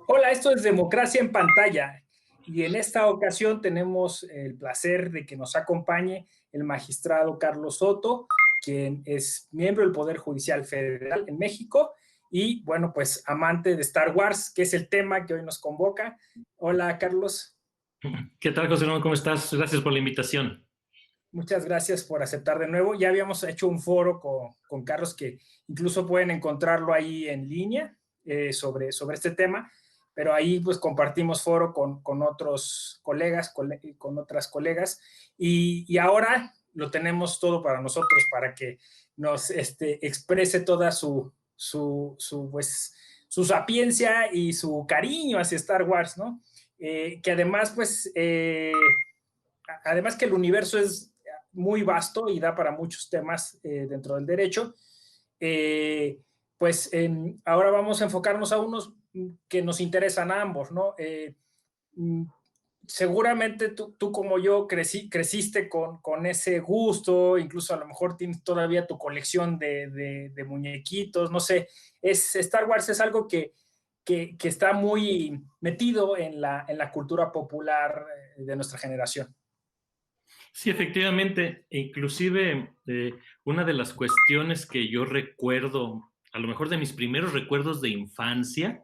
Hola, esto es Democracia en Pantalla y en esta ocasión tenemos el placer de que nos acompañe el magistrado Carlos Soto, quien es miembro del Poder Judicial Federal en México y, bueno, pues amante de Star Wars, que es el tema que hoy nos convoca. Hola, Carlos. ¿Qué tal, José Ramón? ¿Cómo estás? Gracias por la invitación. Muchas gracias por aceptar de nuevo. Ya habíamos hecho un foro con Carlos que incluso pueden encontrarlo ahí en línea sobre este tema, pero ahí pues compartimos foro con otros colegas, con otras colegas, y ahora lo tenemos todo para nosotros, para que nos exprese toda su sapiencia y su cariño hacia Star Wars, ¿no? Que además, además que el universo es muy vasto y da para muchos temas dentro del derecho, ahora vamos a enfocarnos a unos que nos interesan a ambos, ¿no? Seguramente tú como yo creciste con ese gusto, incluso a lo mejor tienes todavía tu colección de muñequitos, no sé, Star Wars es algo que está muy metido en la cultura popular de nuestra generación. Sí, efectivamente, inclusive una de las cuestiones que yo recuerdo, a lo mejor de mis primeros recuerdos de infancia,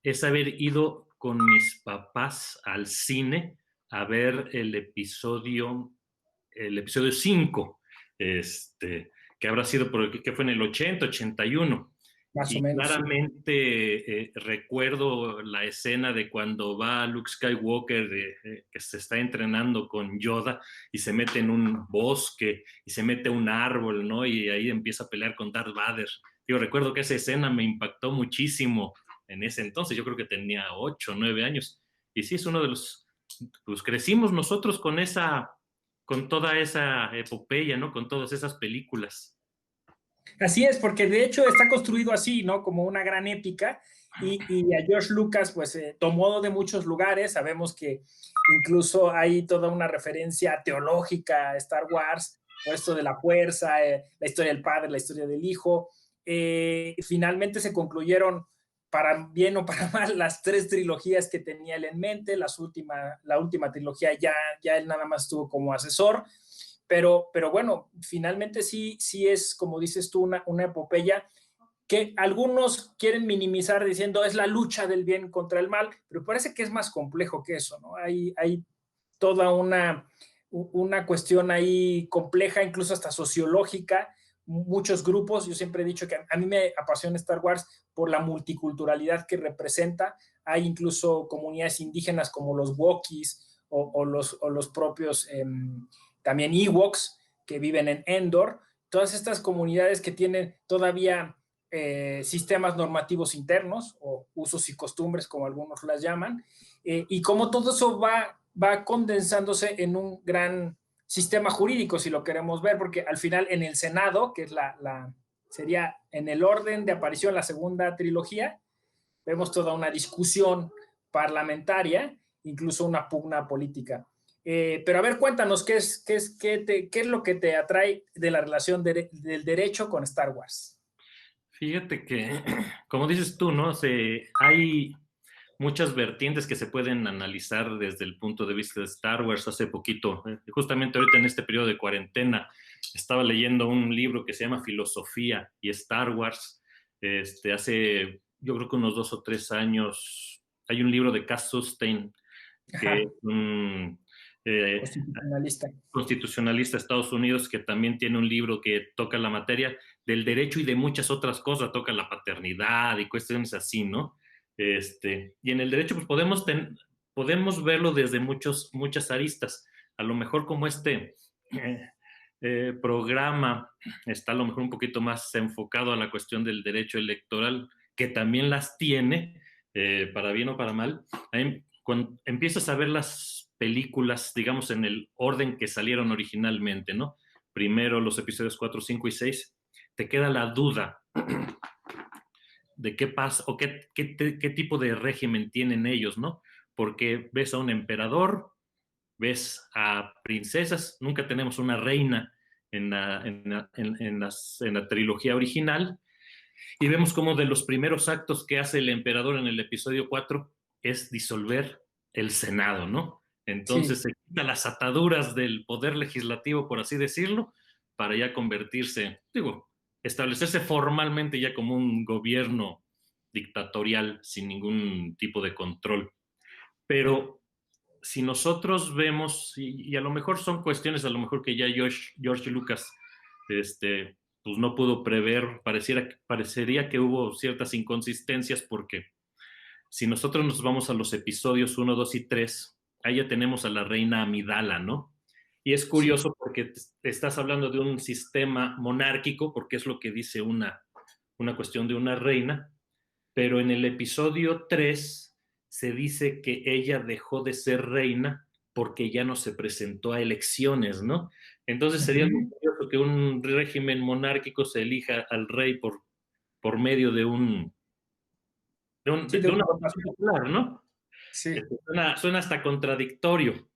es haber ido con mis papás al cine a ver el episodio 5, que habrá sido que fue en el 80, 81. Más o Y menos, sí. claramente recuerdo la escena de cuando va Luke Skywalker, que se está entrenando con Yoda y se mete en un bosque y se mete a un árbol, ¿no? Y ahí empieza a pelear con Darth Vader. Yo recuerdo que esa escena me impactó muchísimo en ese entonces. Yo creo que tenía 8 o 9 años. Y sí, es uno de los... Pues crecimos nosotros con toda esa epopeya, ¿no? Con todas esas películas. Así es, porque de hecho está construido así, ¿no? Como una gran épica y a George Lucas pues tomó de muchos lugares, sabemos que incluso hay toda una referencia teológica a Star Wars, por esto de la fuerza, la historia del padre, la historia del hijo. Finalmente se concluyeron para bien o para mal las 3 trilogías que tenía él en mente, la última trilogía ya él nada más estuvo como asesor, pero bueno, finalmente sí es, como dices tú, una epopeya que algunos quieren minimizar diciendo es la lucha del bien contra el mal, pero parece que es más complejo que eso, ¿no? Hay toda una cuestión ahí compleja, incluso hasta sociológica, muchos grupos, yo siempre he dicho que a mí me apasiona Star Wars por la multiculturalidad que representa, hay incluso comunidades indígenas como los Wookiees o los propios también Ewoks que viven en Endor, todas estas comunidades que tienen todavía sistemas normativos internos o usos y costumbres, como algunos las llaman, y cómo todo eso va condensándose en un gran sistema jurídico, si lo queremos ver, porque al final en el Senado, que es sería en el orden de aparición la segunda trilogía, vemos toda una discusión parlamentaria, incluso una pugna política. Pero a ver, cuéntanos, ¿qué es lo que te atrae de la relación del derecho con Star Wars? Fíjate que, como dices tú, ¿no? Hay muchas vertientes que se pueden analizar desde el punto de vista de Star Wars. Hace poquito, justamente ahorita en este periodo de cuarentena, estaba leyendo un libro que se llama Filosofía y Star Wars. Yo creo que unos 2 o 3 años, hay un libro de Cass Sunstein, que es Ajá, un eh, constitucionalista. constitucionalista de Estados Unidos, que también tiene un libro que toca la materia del derecho y de muchas otras cosas, toca la paternidad y cuestiones así, ¿no? Y en el derecho pues podemos verlo desde muchas aristas. A lo mejor como eh, programa está a lo mejor un poquito más enfocado a la cuestión del derecho electoral, que también las tiene, para bien o para mal. Cuando empiezas a ver las películas, digamos, en el orden que salieron originalmente, ¿no? Primero los episodios 4, 5 y 6, te queda la duda de qué pasa o qué tipo de régimen tienen ellos, ¿no? Porque ves a un emperador, ves a princesas, nunca tenemos una reina en la trilogía original, y vemos como de los primeros actos que hace el emperador en el episodio 4 es disolver el Senado, ¿no? Sí, Entonces se quita las ataduras del poder legislativo, por así decirlo, para ya convertirse, digo, establecerse formalmente ya como un gobierno dictatorial sin ningún tipo de control. Pero si nosotros vemos, y a lo mejor son cuestiones, a lo mejor que ya George Lucas pues no pudo prever, parecería que hubo ciertas inconsistencias porque si nosotros nos vamos a los episodios 1, 2 y 3, ahí ya tenemos a la reina Amidala, ¿no? Y es sí, curioso porque estás hablando de un sistema monárquico, porque es lo que dice una cuestión de una reina, pero en el episodio 3 se dice que ella dejó de ser reina porque ya no se presentó a elecciones, ¿no? Entonces sería muy ujú, curioso que un régimen monárquico se elija al rey por medio sí, de de una una votación votación. popular, ¿no? Sí, Suena hasta contradictorio,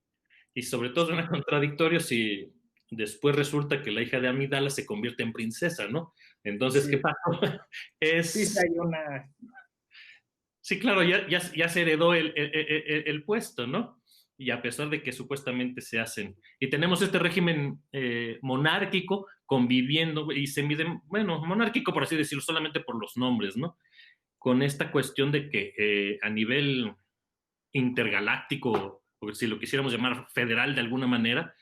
y sobre todo suena contradictorio si después resulta que la hija de Amidala se convierte en princesa, ¿no? Entonces, ¿qué sí, pasa? sí, sí, Es, hay una, sí, claro, ya se heredó el puesto, ¿no? Y a pesar de que supuestamente se hacen, y tenemos este régimen monárquico conviviendo, y se mide, bueno, monárquico por así decirlo, solamente por los nombres, ¿no? Con esta cuestión de que a nivel intergaláctico, o si lo quisiéramos llamar federal de alguna manera,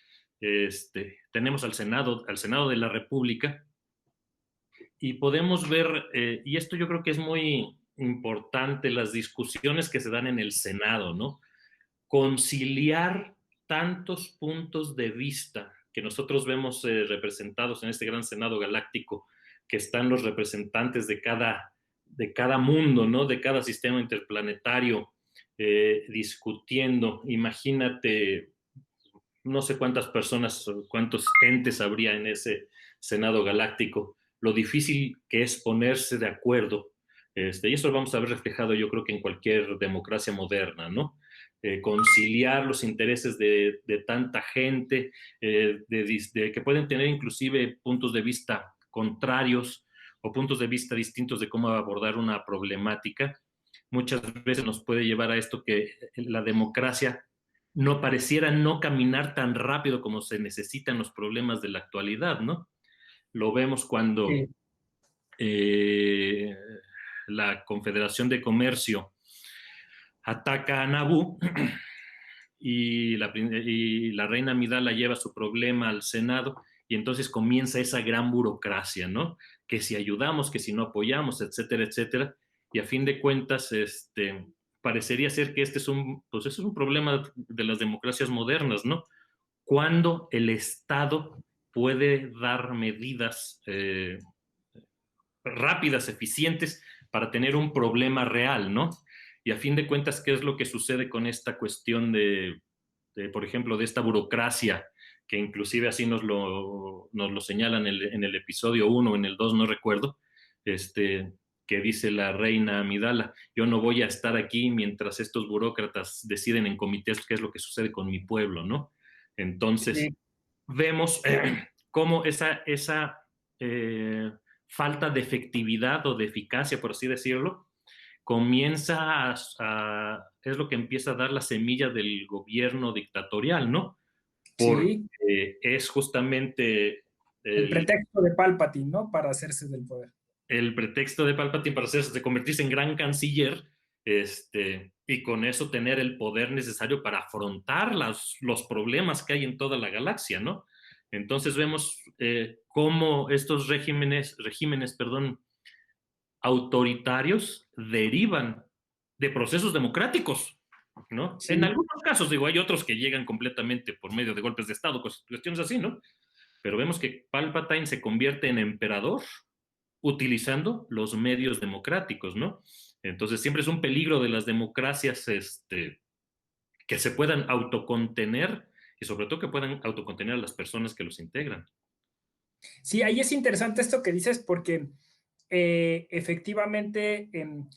tenemos al Senado de la República, y podemos ver, y esto yo creo que es muy importante, las discusiones que se dan en el Senado, ¿no? Conciliar tantos puntos de vista que nosotros vemos representados en este gran Senado galáctico, que están los representantes de cada mundo, ¿no? De cada sistema interplanetario discutiendo. Imagínate, no sé cuántas personas, cuántos entes habría en ese Senado galáctico, lo difícil que es ponerse de acuerdo. Y eso lo vamos a ver reflejado, yo creo que en cualquier democracia moderna, ¿no? Conciliar los intereses de tanta gente, que pueden tener inclusive puntos de vista contrarios o puntos de vista distintos de cómo abordar una problemática, muchas veces nos puede llevar a esto que la democracia no pareciera no caminar tan rápido como se necesitan los problemas de la actualidad, ¿no? Lo vemos cuando sí, eh, la Confederación de Comercio ataca a Naboo y la reina Amidala lleva su problema al Senado y entonces comienza esa gran burocracia, ¿no? Que si ayudamos, que si no apoyamos, etcétera, etcétera. Y a fin de cuentas, parecería ser que pues es un problema de las democracias modernas, ¿no? Cuando el Estado puede dar medidas rápidas, eficientes, para tener un problema real, ¿no? Y a fin de cuentas, ¿qué es lo que sucede con esta cuestión por ejemplo, de esta burocracia, que inclusive así nos lo señalan en el episodio 1 en el 2 no recuerdo, que dice la reina Amidala, yo no voy a estar aquí mientras estos burócratas deciden en comités qué es lo que sucede con mi pueblo, ¿no? Entonces, sí. vemos cómo esa eh, falta de efectividad o de eficacia, por así decirlo, es lo que empieza a dar la semilla del gobierno dictatorial, ¿no? Porque Sí, es justamente el el, pretexto de Palpatine, ¿no? Para hacerse del poder. el pretexto de Palpatine para de convertirse en gran canciller, y con eso tener el poder necesario para afrontar los problemas que hay en toda la galaxia, ¿no? Entonces vemos cómo estos regímenes, autoritarios derivan de procesos democráticos, ¿no? En Sí, algunos casos, digo, hay otros que llegan completamente por medio de golpes de Estado, cuestiones así, ¿no? Pero vemos que Palpatine se convierte en emperador utilizando los medios democráticos, ¿no? Entonces siempre es un peligro de las democracias que se puedan autocontener y sobre todo que puedan autocontener a las personas que los integran. sí, ahí es interesante esto que dices porque efectivamente en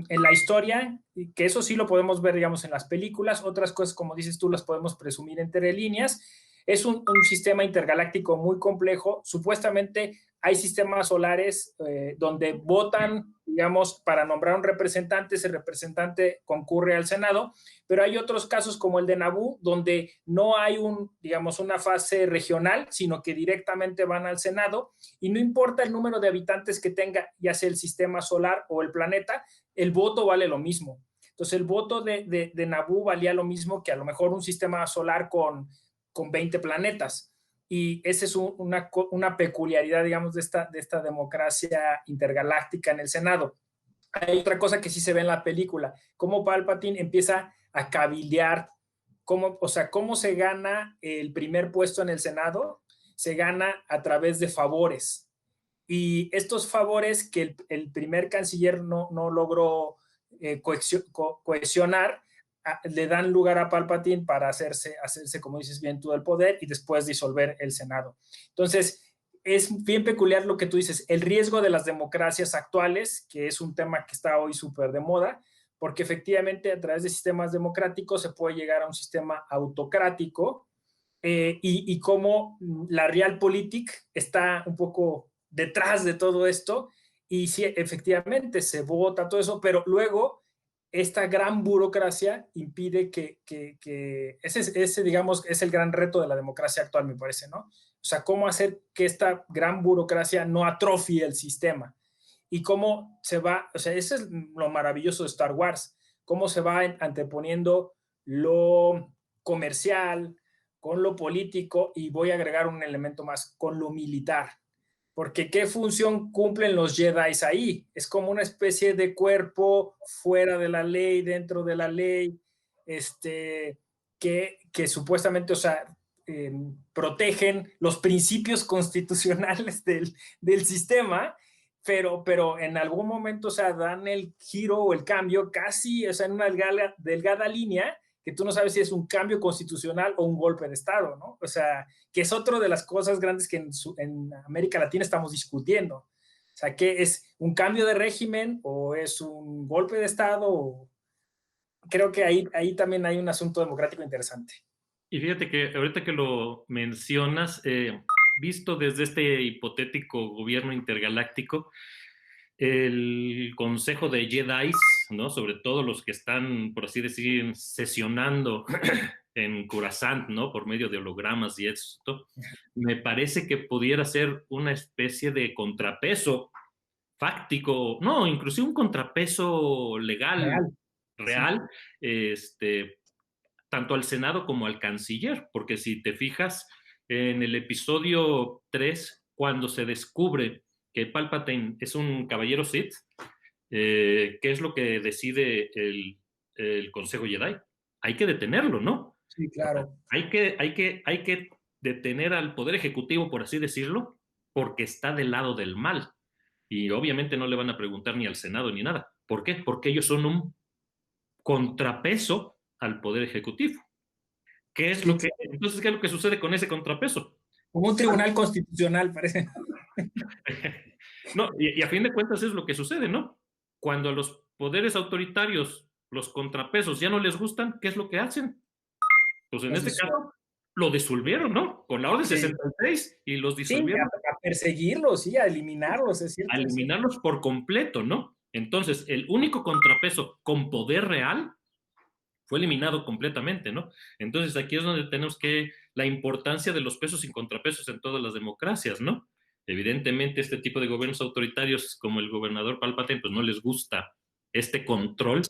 la historia, y que eso sí lo podemos ver, digamos, en las películas, otras cosas, como dices tú, las podemos presumir entre líneas, es un sistema intergaláctico muy complejo, supuestamente hay sistemas solares donde votan, digamos, para nombrar un representante, ese representante concurre al Senado, pero hay otros casos como el de Naboo, donde no hay digamos, una fase regional, sino que directamente van al Senado, y no importa el número de habitantes que tenga, ya sea el sistema solar o el planeta, el voto vale lo mismo. Entonces, el voto de Naboo valía lo mismo que a lo mejor un sistema solar con 20 planetas. Y esa es una peculiaridad, digamos, de esta democracia intergaláctica en el Senado. Hay otra cosa que sí se ve en la película, cómo Palpatine empieza a cabildear, o sea, cómo se gana el primer puesto en el Senado, se gana a través de favores. Y estos favores que el primer canciller no logró cohesionar, le dan lugar a Palpatine para hacerse, como dices bien, todo el poder y después disolver el Senado. Entonces, es bien peculiar lo que tú dices, el riesgo de las democracias actuales, que es un tema que está hoy súper de moda, porque efectivamente a través de sistemas democráticos se puede llegar a un sistema autocrático, y cómo la realpolitik está un poco detrás de todo esto, y sí, efectivamente se vota todo eso, pero luego esta gran burocracia impide que ese, digamos, es el gran reto de la democracia actual, me parece, ¿no? O sea, cómo hacer que esta gran burocracia no atrofie el sistema y cómo se va, o sea, eso es lo maravilloso de Star Wars, cómo se va anteponiendo lo comercial con lo político, y voy a agregar un elemento más, con lo militar. Porque ¿qué función cumplen los Jedi ahí? Es como una especie de cuerpo fuera de la ley, dentro de la ley, que supuestamente, o sea, protegen los principios constitucionales del sistema, pero en algún momento, o sea, dan el giro o el cambio casi, o sea, en una delgada línea, que tú no sabes si es un cambio constitucional o un golpe de Estado, ¿no? O sea, que es otra de las cosas grandes que en América Latina estamos discutiendo. O sea, ¿qué es un cambio de régimen o es un golpe de Estado? Creo que ahí también hay un asunto democrático interesante. Y fíjate que ahorita que lo mencionas, visto desde este hipotético gobierno intergaláctico, el consejo de Jedi, ¿no? Sobre todo los que están, por así decir, sesionando en Coruscant, ¿no? Por medio de hologramas y esto, me parece que pudiera ser una especie de contrapeso fáctico, no, inclusive un contrapeso legal, real, sí. Tanto al Senado como al canciller, porque si te fijas en el episodio 3, cuando se descubre que Palpatine es un caballero Sith, ¿qué es lo que decide el Consejo Jedi? Hay que detenerlo, ¿no? Sí, claro. Hay que detener al Poder Ejecutivo, por así decirlo, porque está del lado del mal. Y obviamente no le van a preguntar ni al Senado ni nada. ¿Por qué? Porque ellos son un contrapeso al Poder Ejecutivo. ¿Qué es Sí, lo que, entonces, qué es lo que sucede con ese contrapeso? como un tribunal constitucional, parece. No, y a fin de cuentas es lo que sucede, ¿no? Cuando a los poderes autoritarios, los contrapesos ya no les gustan, ¿qué es lo que hacen? Pues en este caso, lo disolvieron, ¿no? Con la orden Sí. 66 y los Sí, disolvieron. a perseguirlos, sí, a eliminarlos, es cierto. A eliminarlos por completo, ¿no? Entonces, el único contrapeso con poder real fue eliminado completamente, ¿no? Entonces, aquí es donde tenemos que la importancia de los pesos y contrapesos en todas las democracias, ¿no? Evidentemente, este tipo de gobiernos autoritarios, como el gobernador Palpatine, pues no les gusta este control,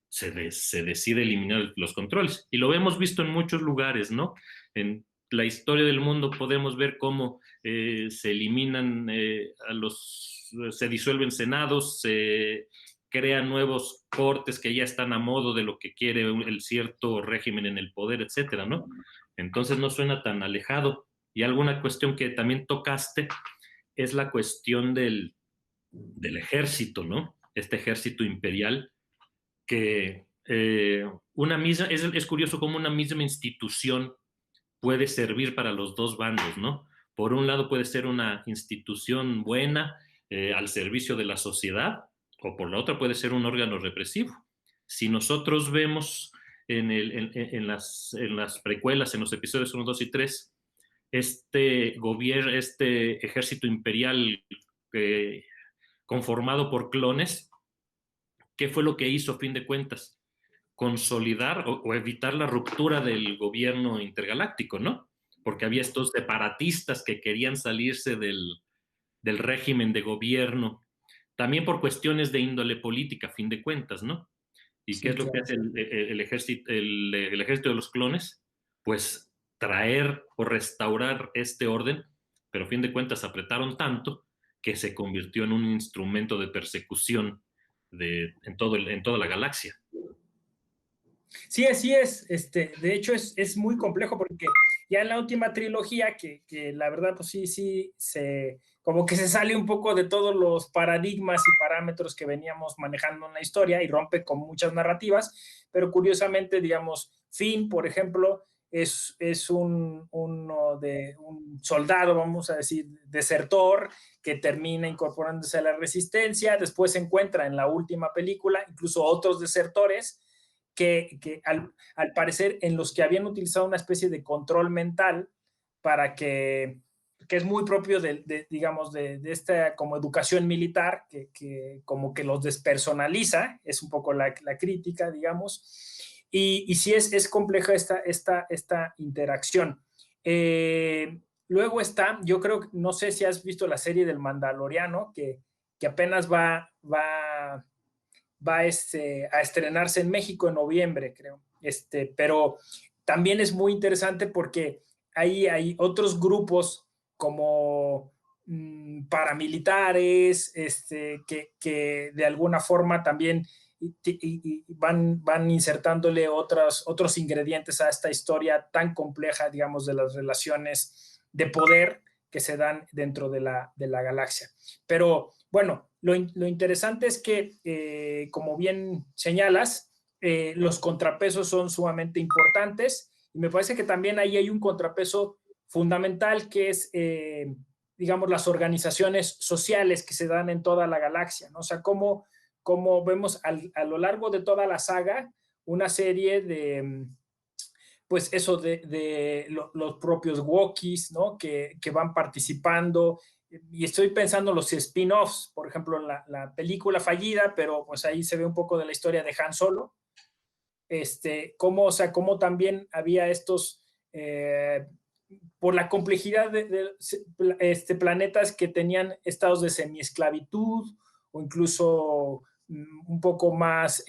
se decide eliminar los controles. Y lo hemos visto en muchos lugares, ¿no? En la historia del mundo podemos ver cómo se eliminan se disuelven senados, se crean nuevos cortes que ya están a modo de lo que quiere el cierto régimen en el poder, etcétera, ¿no? Entonces no suena tan alejado. Y alguna cuestión que también tocaste es la cuestión del ejército, ¿no? Este ejército imperial que una misma, es curioso cómo una misma institución puede servir para los dos bandos, ¿no? Por un lado puede ser una institución buena al servicio de la sociedad, o por la otra puede ser un órgano represivo. Si nosotros vemos en las precuelas, en los episodios 1, 2 y 3, este ejército imperial eh, conformado por clones, ¿qué fue lo que hizo a fin de cuentas? Consolidar o evitar la ruptura del gobierno intergaláctico, ¿no? Porque había estos separatistas que querían salirse del régimen de gobierno, también por cuestiones de índole política, a fin de cuentas, ¿no? ¿Y qué Sí, es lo que claro. hace el ejército de los clones? Pues traer o restaurar este orden, pero a fin de cuentas apretaron tanto que se convirtió en un instrumento de persecución en toda la galaxia. Sí, así es. De hecho, es muy complejo porque ya en la última trilogía, que la verdad, pues sí, como que se sale un poco de todos los paradigmas y parámetros que veníamos manejando en la historia y rompe con muchas narrativas, pero curiosamente, digamos, Finn, por ejemplo, es un soldado, vamos a decir, desertor, que termina incorporándose a la resistencia, después se encuentra en la última película, incluso otros desertores que al parecer en los que habían utilizado una especie de control mental para que es muy propio digamos, de esta como educación militar, que como que los despersonaliza, es un poco la crítica, digamos, y sí es compleja esta interacción. Luego está, yo creo, no sé si has visto la serie del Mandaloriano, que apenas va a estrenarse en México en noviembre, creo. Pero también es muy interesante porque ahí hay otros grupos como paramilitares, que de alguna forma también van insertándole otros ingredientes a esta historia tan compleja, digamos, de las relaciones de poder que se dan dentro de la galaxia. Pero bueno, lo interesante es que, como bien señalas, los contrapesos son sumamente importantes y me parece que también ahí hay un contrapeso fundamental que es, digamos, las organizaciones sociales que se dan en toda la galaxia, ¿no? O sea, cómo vemos a lo largo de toda la saga una serie pues eso los propios Wookiees, ¿no? Que van participando. Y estoy pensando los spin-offs, por ejemplo, la película fallida, pero pues ahí se ve un poco de la historia de Han Solo. O sea, cómo también había estos, por la complejidad de planetas que tenían estados de semiesclavitud o incluso un poco más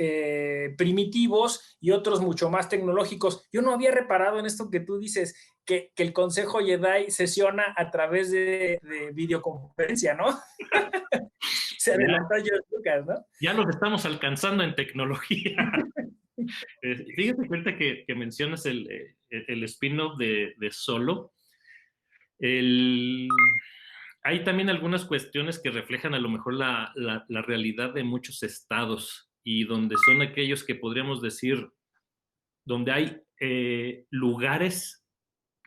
primitivos y otros mucho más tecnológicos. Yo no había reparado en esto que tú dices, que el Consejo Jedi sesiona a través de videoconferencia, ¿no? Se Ya, adelantó George Lucas, ¿no? ya nos estamos alcanzando en tecnología. Fíjate cuenta que mencionas el spin-off de Solo. El, Hay también algunas cuestiones que reflejan a lo mejor la realidad de muchos estados y donde son aquellos que podríamos decir, donde hay lugares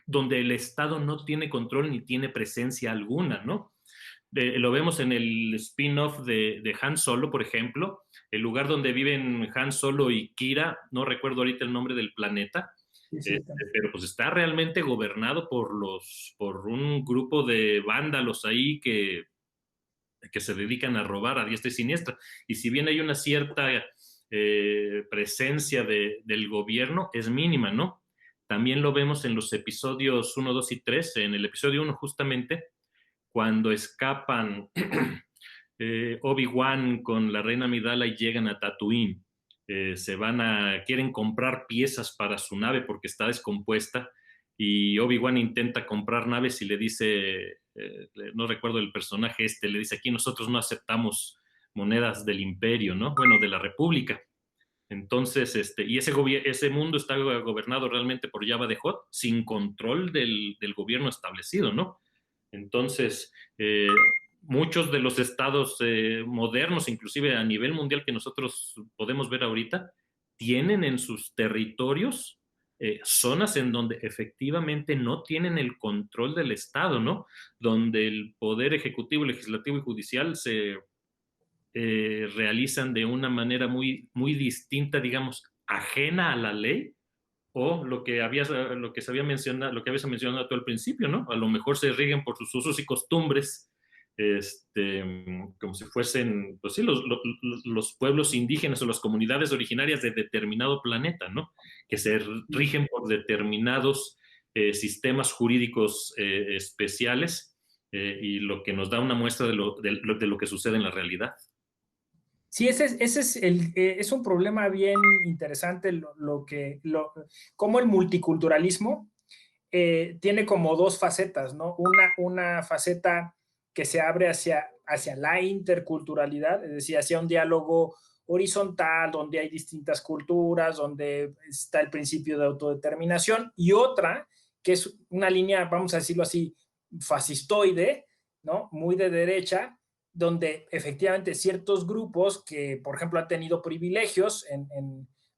donde el Estado no tiene control ni tiene presencia alguna, ¿no? Lo vemos en el spin-off de Han Solo, por ejemplo, el lugar donde viven Han Solo y Kira, no recuerdo ahorita el nombre del planeta, Sí, sí, pero pues está realmente gobernado por un grupo de vándalos ahí que se dedican a robar a diestra y siniestra. Y si bien hay una cierta presencia del gobierno, es mínima, ¿no? También lo vemos en los episodios 1, 2 y 3. En el episodio 1, justamente, cuando escapan Obi-Wan con la reina Amidala y llegan a Tatooine. Quieren comprar piezas para su nave porque está descompuesta y Obi-Wan intenta comprar naves y le dice, no recuerdo el personaje le dice, aquí nosotros no aceptamos monedas del imperio, ¿no? Bueno, de la república. Entonces, y ese mundo está gobernado realmente por Jabba the Hutt, sin control del gobierno establecido, ¿no? Entonces, muchos de los estados modernos, inclusive a nivel mundial que nosotros podemos ver ahorita, tienen en sus territorios zonas en donde efectivamente no tienen el control del Estado, ¿no? Donde el poder ejecutivo, legislativo y judicial se realizan de una manera muy, muy distinta, digamos, ajena a la ley o lo que se había mencionado, lo que habías mencionado tú al principio, ¿no? A lo mejor se rigen por sus usos y costumbres, como si fuesen, pues sí, los pueblos indígenas o las comunidades originarias de determinado planeta, ¿no? Que se rigen por determinados sistemas jurídicos especiales, y lo que nos da una muestra de lo que sucede en la realidad. Sí, es un problema bien interesante cómo el multiculturalismo tiene como dos facetas, ¿no? Una faceta que se abre hacia la interculturalidad, es decir, hacia un diálogo horizontal, donde hay distintas culturas, donde está el principio de autodeterminación, y otra que es una línea, vamos a decirlo así, fascistoide, ¿no? Muy de derecha, donde efectivamente ciertos grupos que, por ejemplo, han tenido privilegios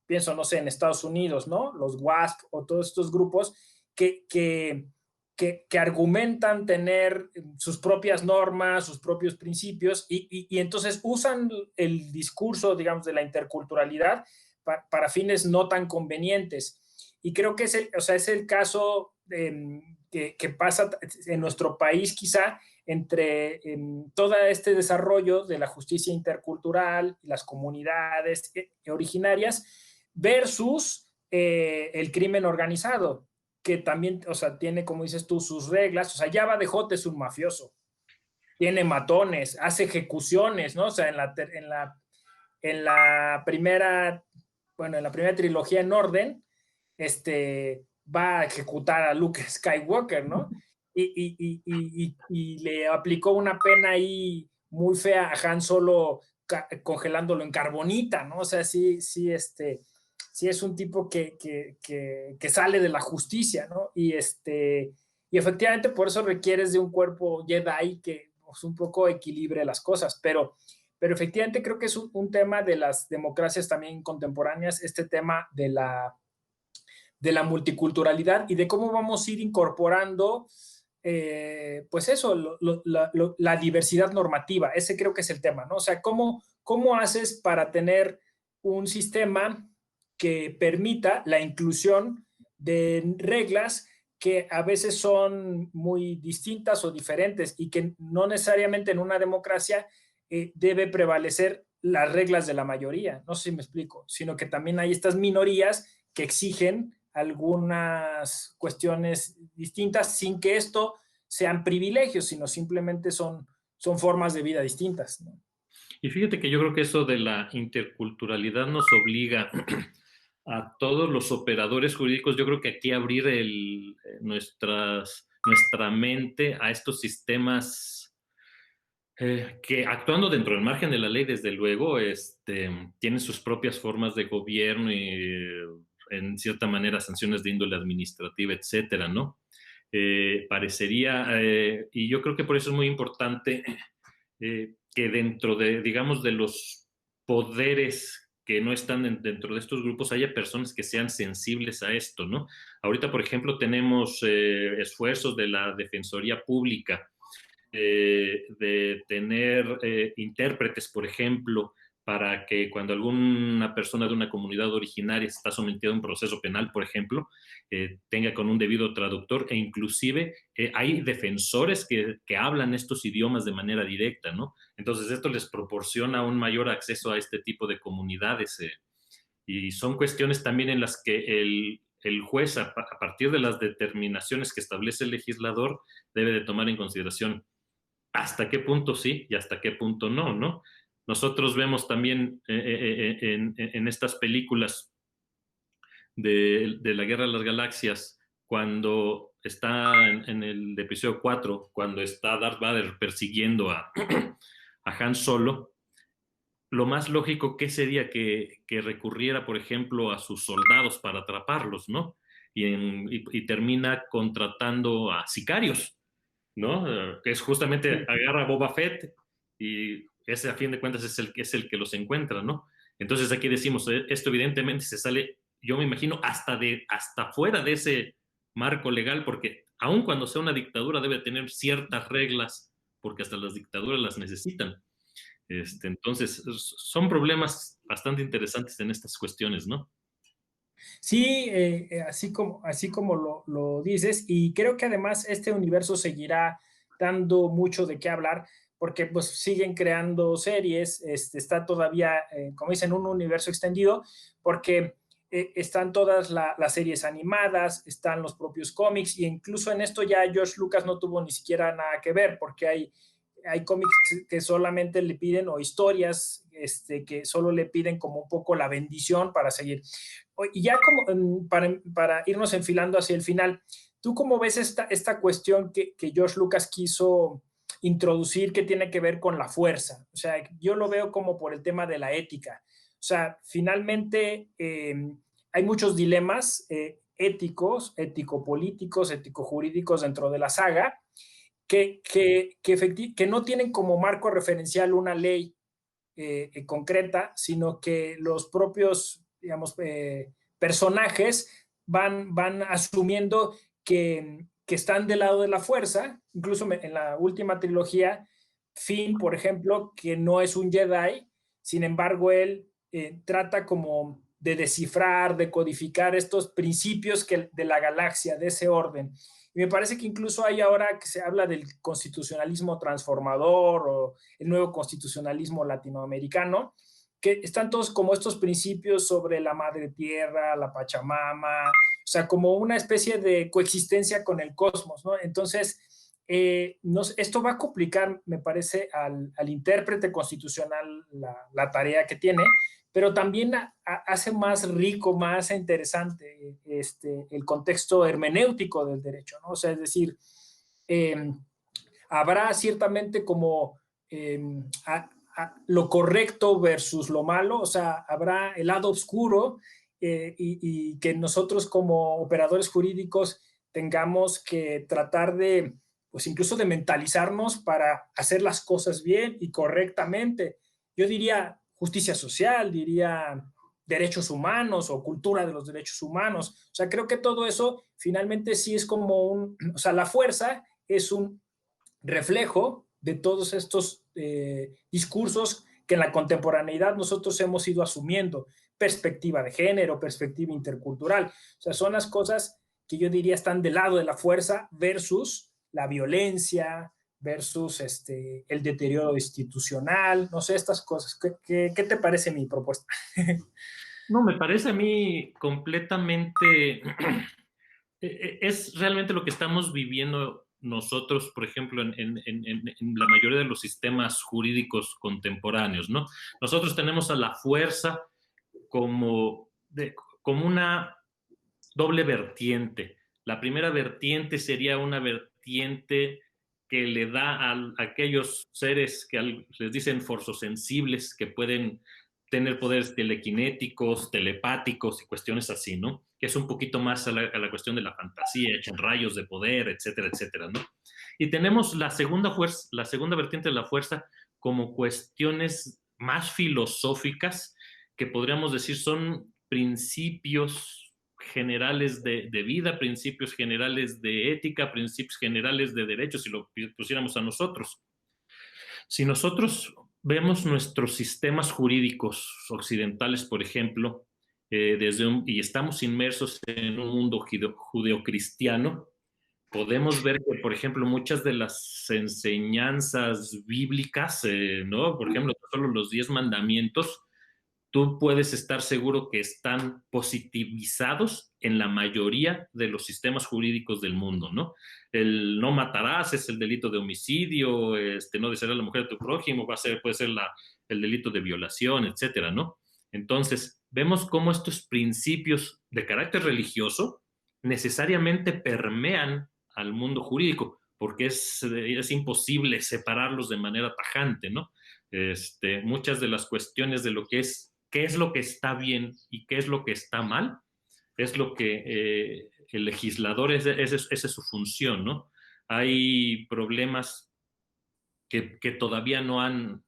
pienso, no sé, en Estados Unidos, ¿no? Los WASP o todos estos grupos que, que, que argumentan tener sus propias normas, sus propios principios, y entonces usan el discurso, digamos, de la interculturalidad para fines no tan convenientes. Y creo que o sea, es el caso que pasa en nuestro país quizá entre todo este desarrollo de la justicia intercultural y las comunidades originarias versus el crimen organizado, que también, o sea, tiene, como dices tú, sus reglas. O sea, Jabba de Hutt es un mafioso, tiene matones, hace ejecuciones, ¿no? O sea, en la primera, bueno, en la primera trilogía en orden, va a ejecutar a Luke Skywalker, ¿no? Y le aplicó una pena ahí muy fea a Han Solo congelándolo en carbonita, ¿no? O sea, sí es un tipo que sale de la justicia, ¿no? Y efectivamente por eso requieres de un cuerpo Jedi que pues, un poco equilibre las cosas, pero efectivamente creo que es un tema de las democracias también contemporáneas, este tema de la multiculturalidad y de cómo vamos a ir incorporando, pues eso, la diversidad normativa. Ese creo que es el tema, ¿no? O sea, cómo haces para tener un sistema que permita la inclusión de reglas que a veces son muy distintas o diferentes y que no necesariamente en una democracia debe prevalecer las reglas de la mayoría, no sé si me explico, sino que también hay estas minorías que exigen algunas cuestiones distintas sin que esto sean privilegios, sino simplemente son formas de vida distintas, ¿no? Y fíjate que yo creo que eso de la interculturalidad nos obliga a todos los operadores jurídicos, yo creo que aquí abrir nuestra mente a estos sistemas que actuando dentro del margen de la ley, desde luego, tienen sus propias formas de gobierno y en cierta manera sanciones de índole administrativa, etcétera, ¿no? Parecería, y yo creo que por eso es muy importante que dentro de, digamos, de los poderes que no están dentro de estos grupos haya personas que sean sensibles a esto, ¿no? Ahorita, por ejemplo, tenemos esfuerzos de la Defensoría Pública de tener intérpretes, por ejemplo, para que cuando alguna persona de una comunidad originaria está sometida a un proceso penal, por ejemplo, tenga con un debido traductor e inclusive hay defensores que hablan estos idiomas de manera directa, ¿no? Entonces esto les proporciona un mayor acceso a este tipo de comunidades y son cuestiones también en las que el juez, a partir de las determinaciones que establece el legislador, debe de tomar en consideración hasta qué punto sí y hasta qué punto no, ¿no? Nosotros vemos también en estas películas de la Guerra de las Galaxias, cuando está en el episodio 4, cuando está Darth Vader persiguiendo a Han Solo, lo más lógico que sería que recurriera, por ejemplo, a sus soldados para atraparlos, ¿no? Y termina contratando a sicarios, ¿no? Que es justamente agarra a Boba Fett y ese a fin de cuentas es el que los encuentra, ¿no? Entonces aquí decimos, esto evidentemente se sale, yo me imagino, hasta fuera de ese marco legal, porque aun cuando sea una dictadura debe tener ciertas reglas, porque hasta las dictaduras las necesitan. Entonces, son problemas bastante interesantes en estas cuestiones, ¿no? Sí, así como lo dices, y creo que además este universo seguirá dando mucho de qué hablar, porque pues siguen creando series, está todavía, como dicen, un universo extendido, porque están todas las series animadas, están los propios cómics, y incluso en esto ya George Lucas no tuvo ni siquiera nada que ver, porque hay cómics que solamente le piden, o historias que solo le piden como un poco la bendición para seguir. Y ya como para irnos enfilando hacia el final, ¿tú cómo ves esta cuestión que George Lucas quiso introducir que tiene que ver con la fuerza? O sea, yo lo veo como por el tema de la ética. O sea, finalmente hay muchos dilemas éticos, ético-políticos, ético-jurídicos dentro de la saga que no tienen como marco referencial una ley concreta, sino que los propios, digamos, personajes van asumiendo que están del lado de la fuerza. Incluso en la última trilogía, Finn, por ejemplo, que no es un Jedi, sin embargo, él trata como de descifrar, de codificar estos principios de la galaxia, de ese orden. Y me parece que incluso hay ahora que se habla del constitucionalismo transformador o el nuevo constitucionalismo latinoamericano, que están todos como estos principios sobre la madre tierra, la Pachamama, o sea, como una especie de coexistencia con el cosmos, ¿no? Entonces, esto va a complicar, me parece, al intérprete constitucional la tarea que tiene, pero también hace más rico, más interesante el contexto hermenéutico del derecho, ¿no? O sea, es decir, eh, habrá ciertamente como eh, lo correcto versus lo malo, o sea, habrá el lado oscuro y que nosotros como operadores jurídicos tengamos que tratar de, pues incluso de mentalizarnos para hacer las cosas bien y correctamente. Yo diría justicia social, diría derechos humanos o cultura de los derechos humanos. O sea, creo que todo eso finalmente sí es como o sea, la fuerza es un reflejo de todos estos discursos que en la contemporaneidad nosotros hemos ido asumiendo, perspectiva de género, perspectiva intercultural. O sea, son las cosas que yo diría están del lado de la fuerza versus la violencia, versus el deterioro institucional, no sé, estas cosas. ¿Qué te parece mi propuesta? No, me parece a mí completamente, es realmente lo que estamos viviendo nosotros, por ejemplo, en la mayoría de los sistemas jurídicos contemporáneos, ¿no? Nosotros tenemos a la fuerza como, como una doble vertiente. La primera vertiente sería una vertiente que le da a aquellos seres que les dicen forzosensibles, que pueden tener poderes telequinéticos, telepáticos y cuestiones así, ¿no? Que es un poquito más a la cuestión de la fantasía, echan rayos de poder, etcétera, etcétera, ¿no? Y tenemos la segunda fuerza, la segunda vertiente de la fuerza como cuestiones más filosóficas que podríamos decir son principios generales de vida, principios generales de ética, principios generales de derechos, si lo pusiéramos a nosotros. Si nosotros vemos nuestros sistemas jurídicos occidentales, por ejemplo, y estamos inmersos en un mundo judeocristiano, podemos ver que, por ejemplo, muchas de las enseñanzas bíblicas, ¿no? Por ejemplo, solo los 10 mandamientos, tú puedes estar seguro que están positivizados en la mayoría de los sistemas jurídicos del mundo, ¿no? El no matarás es el delito de homicidio, no desearás a la mujer de tu prójimo, puede ser el delito de violación, etcétera, ¿no? Entonces, vemos cómo estos principios de carácter religioso necesariamente permean al mundo jurídico, porque es imposible separarlos de manera tajante, ¿no? Muchas de las cuestiones de lo que es qué es lo que está bien y qué es lo que está mal, es lo que el legislador, esa es su función, ¿no? Hay problemas que todavía no han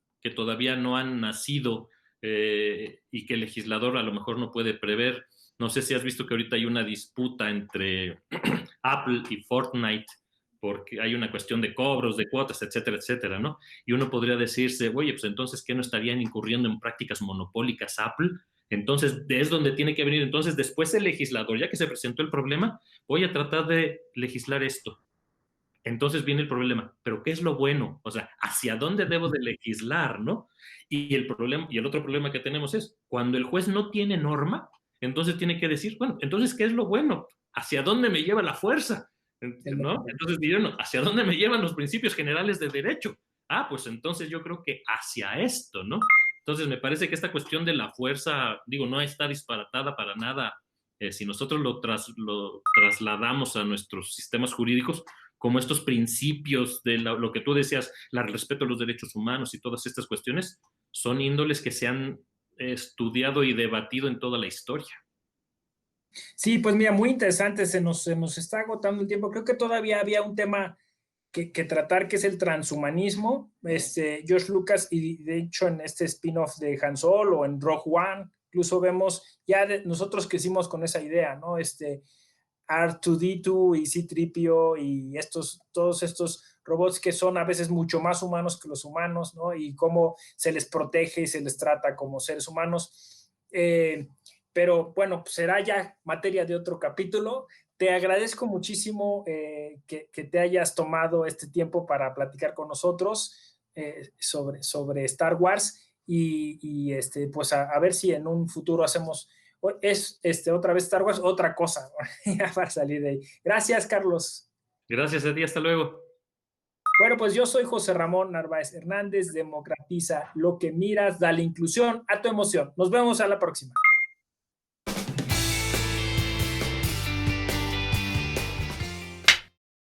nacido y que el legislador a lo mejor no puede prever. No sé si has visto que ahorita hay una disputa entre Apple y Fortnite porque hay una cuestión de cobros, de cuotas, etcétera, etcétera, ¿no? Y uno podría decirse, oye, pues entonces, ¿qué no estarían incurriendo en prácticas monopólicas Apple? Entonces, es donde tiene que venir. Entonces, después el legislador, ya que se presentó el problema, voy a tratar de legislar esto. Entonces viene el problema, pero ¿qué es lo bueno? O sea, ¿hacia dónde debo de legislar, no? Y el problema, y el otro problema que tenemos es, cuando el juez no tiene norma, entonces tiene que decir, bueno, entonces, ¿qué es lo bueno? ¿Hacia dónde me lleva la fuerza? ¿No? Entonces dijeron, ¿hacia dónde me llevan los principios generales de derecho? Ah, pues entonces yo creo que hacia esto, ¿no? Entonces me parece que esta cuestión de la fuerza, digo, no está disparatada para nada. Si nosotros lo trasladamos a nuestros sistemas jurídicos, como estos principios de lo que tú decías, el respeto a los derechos humanos y todas estas cuestiones, son índoles que se han estudiado y debatido en toda la historia. Sí, pues mira, muy interesante, se nos está agotando el tiempo. Creo que todavía había un tema que tratar, que es el transhumanismo. George Lucas, y de hecho en este spin-off de Han Solo o en Rogue One, incluso vemos, nosotros crecimos con esa idea, ¿no? R2D2 y C-3PO y todos estos robots que son a veces mucho más humanos que los humanos, ¿no? Y cómo se les protege y se les trata como seres humanos. Pero bueno, pues será ya materia de otro capítulo. Te agradezco muchísimo que te hayas tomado este tiempo para platicar con nosotros sobre Star Wars y pues a ver si en un futuro hacemos otra vez Star Wars, otra cosa para salir de ahí. Gracias, Carlos. Gracias a ti, hasta luego. Bueno, pues yo soy José Ramón Narváez Hernández, democratiza lo que miras, dale inclusión a tu emoción. Nos vemos a la próxima.